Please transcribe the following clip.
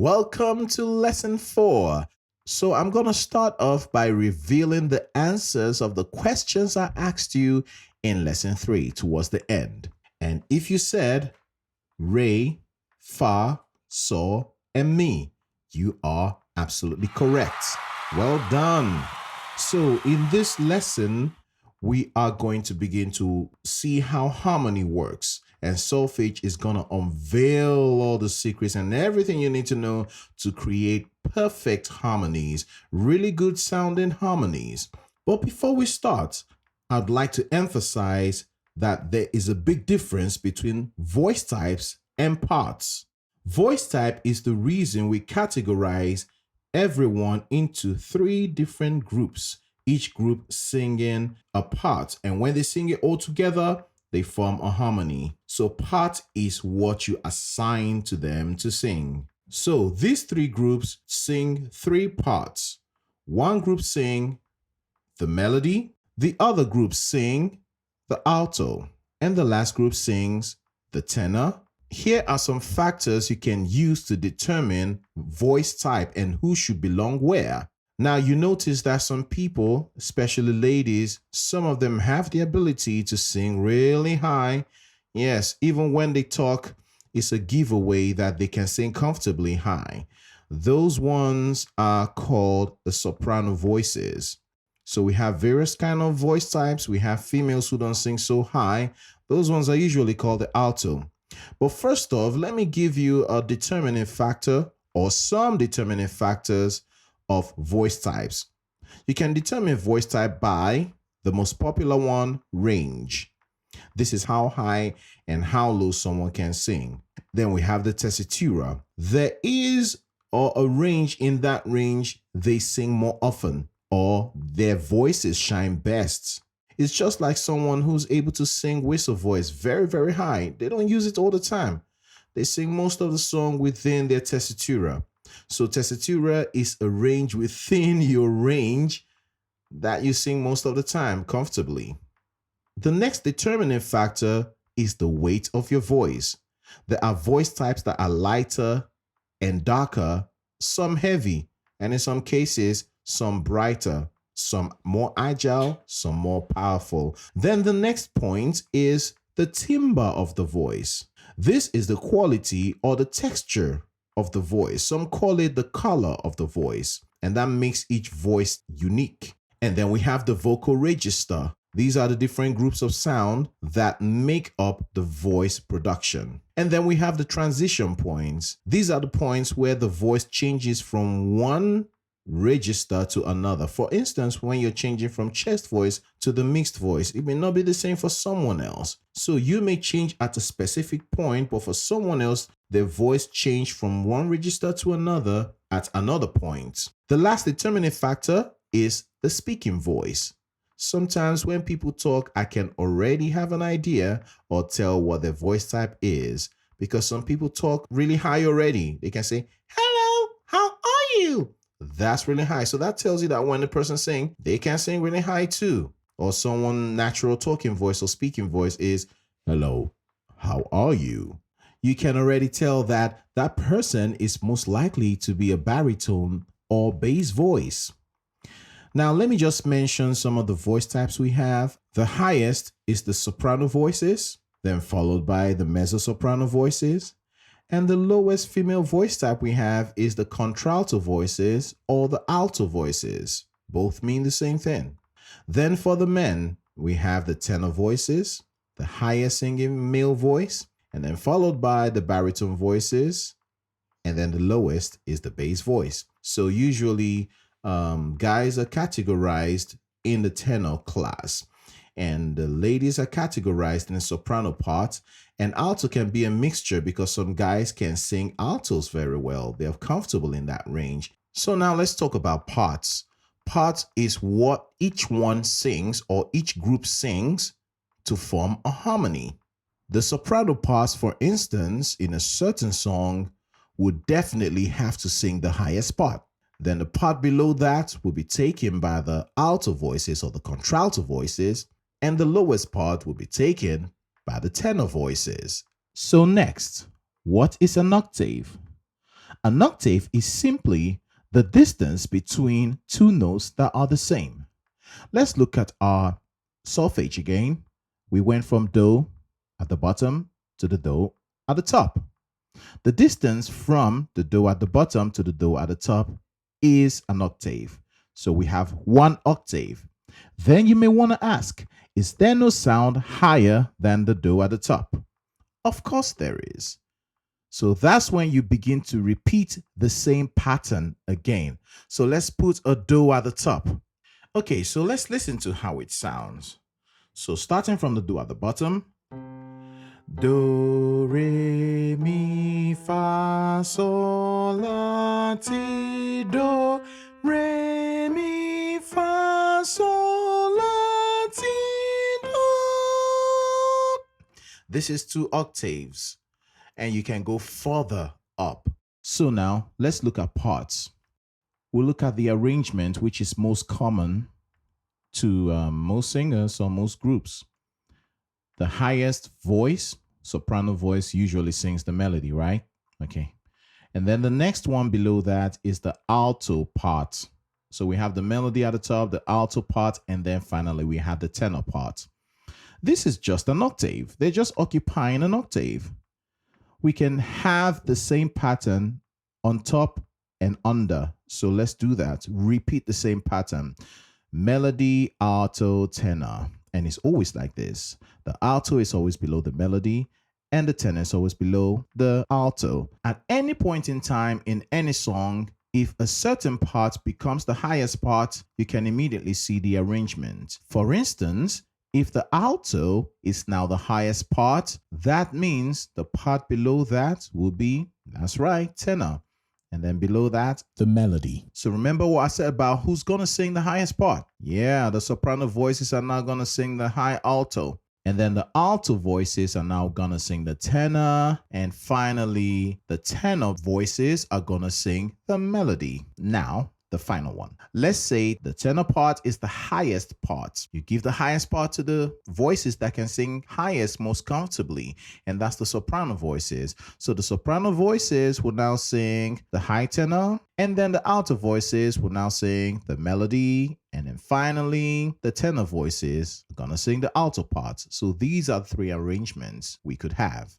welcome to lesson 4. So I'm going to start off by revealing the answers of the questions I asked you in lesson 3 towards the end. And if you said re, fa, sol, and mi, you are absolutely correct. Well done. So in this lesson, we are going to begin to see how harmony works. And Solfege is going to unveil all the secrets and everything you need to know to create perfect harmonies, really good sounding harmonies. But before we start, I'd like to emphasize that there is a big difference between voice types and parts. Voice type is the reason we categorize everyone into 3 different groups, each group singing a part. And when they sing it all together, they form a harmony. So part is what you assign to them to sing. So these 3 groups sing 3 parts. One group sing the melody, the other group sing the alto, and the last group sings the tenor. Here are some factors you can use to determine voice type and who should belong where. Now, you notice that some people, especially ladies, some of them have the ability to sing really high. Yes, even when they talk, it's a giveaway that they can sing comfortably high. Those ones are called the soprano voices. So we have various kind of voice types. We have females who don't sing so high. Those ones are usually called the alto. But first off, let me give you a determining factor or some determining factors of voice types. You can determine voice type by the most popular one, range. This is how high and how low someone can sing. Then we have the tessitura. There is a range. In that range, they sing more often or their voices shine best. It's just like someone who's able to sing whistle voice very, very high. They don't use it all the time. They sing most of the song within their tessitura. So tessitura is a range within your range that you sing most of the time comfortably. The next determining factor is the weight of your voice. There are voice types that are lighter and darker, some heavy, and in some cases, some brighter, some more agile, some more powerful. Then the next point is the timbre of the voice. This is the quality or the texture of the voice. Some call it the color of the voice, and that makes each voice unique. And then we have the vocal register. These are the different groups of sound that make up the voice production. And then we have the transition points. These are the points where the voice changes from one register to another. For instance, when you're changing from chest voice to the mixed voice, it may not be the same for someone else. So you may change at a specific point, but for someone else, their voice changed from one register to another at another point. The last determining factor is the speaking voice. Sometimes when people talk, I can already have an idea or tell what their voice type is, because some people talk really high already. They can say, "Hello, how are you?" That's really high. So that tells you that when the person sings, they can sing really high too. Or someone natural talking voice or speaking voice is, "Hello, how are you?" You can already tell that that person is most likely to be a baritone or bass voice. Now, let me just mention some of the voice types we have. The highest is the soprano voices, then followed by the mezzo-soprano voices. And the lowest female voice type we have is the contralto voices or the alto voices. Both mean the same thing. Then for the men, we have the tenor voices, the highest singing male voice, and then followed by the baritone voices. And then the lowest is the bass voice. So usually guys are categorized in the tenor class, and the ladies are categorized in the soprano part. And alto can be a mixture because some guys can sing altos very well. They're comfortable in that range. So now let's talk about parts. Parts is what each one sings or each group sings to form a harmony. The soprano parts, for instance, in a certain song would definitely have to sing the highest part. Then the part below that will be taken by the alto voices or the contralto voices, and the lowest part will be taken by the tenor voices. So next, what is an octave? An octave is simply the distance between two notes that are the same. Let's look at our solfege again. We went from do at the bottom to the do at the top. The distance from the do at the bottom to the do at the top is an octave. So we have 1 octave. Then you may want to ask, is there no sound higher than the do at the top? Of course there is. So that's when you begin to repeat the same pattern again. So let's put a do at the top. Okay, so let's listen to how it sounds. So starting from the do at the bottom, do, re, mi, fa, sol, la, ti, do, re, mi, fa, sol, la, ti, do. This is 2 octaves, and you can go further up. So now let's look at parts. We'll look at the arrangement, which is most common to most singers or most groups. The highest voice, soprano voice, usually sings the melody, right? Okay. And then the next one below that is the alto part. So we have the melody at the top, the alto part, and then finally we have the tenor part. This is just an octave. They're just occupying an octave. We can have the same pattern on top and under. So let's do that. Repeat the same pattern. Melody, alto, tenor. And it's always like this. The alto is always below the melody and the tenor is always below the alto. At any point in time in any song, if a certain part becomes the highest part, you can immediately see the arrangement. For instance, if the alto is now the highest part, that means the part below that will be, that's right, tenor. And then below that, the melody. So remember what I said about who's going to sing the highest part? Yeah, the soprano voices are now going to sing the high alto. And then the alto voices are now going to sing the tenor. And finally, the tenor voices are going to sing the melody. Now, the final one. Let's say the tenor part is the highest part. You give the highest part to the voices that can sing highest most comfortably, and that's the soprano voices. So the soprano voices will now sing the high tenor, and then the alto voices will now sing the melody, and then finally the tenor voices are gonna sing the alto part. So these are the 3 arrangements we could have.